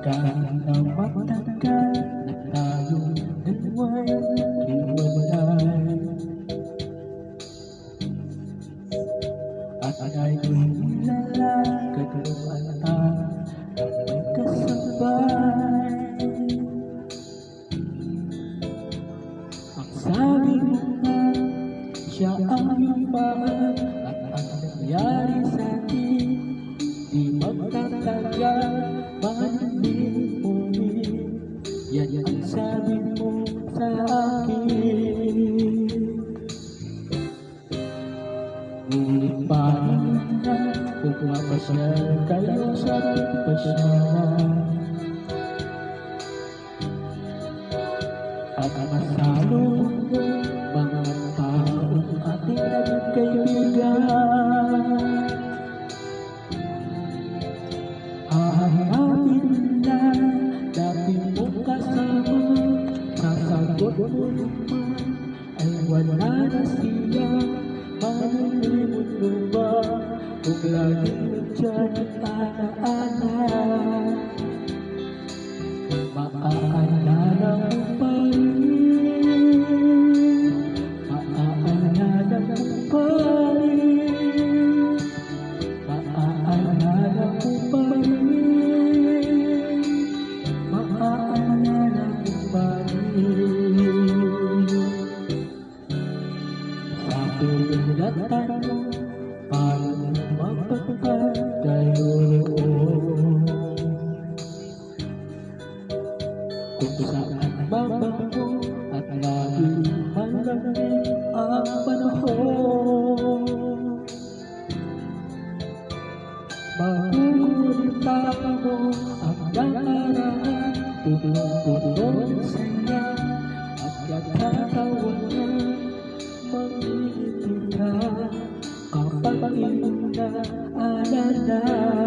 Kahit na matagal na tayong dalawa'y hiwalay, at ngayon'y nilalakad mo ata ng may kasabay. Ang sabi mo nga, siya ang iyong mahal, at ang nangyari sa'tin di magtatagal. Mahalin mo rin, yan ang sabi mo sa akin. Ngunit paano na kung mapasyal kayo sa pasyalan, at masalo mo mga taong ating naging kaibigan. Hahanapin na dati mong kasama, sasagot mo naman ay wala na siya. Manulimot mo ba kung laging nandyan ang alaala? Maaalala mo pa rin, maaalala mo pa rin, maaalala mo pa rin, maaalala mo pa rin. Sa tuwing natanong, paano mapagpagayoroon? Kung saan mabango at laging malamig ang panahon, makukulita mo ang nakaraan, punong-puno ng saya at katatawanan. Mag-iingat kapag iyong naalala.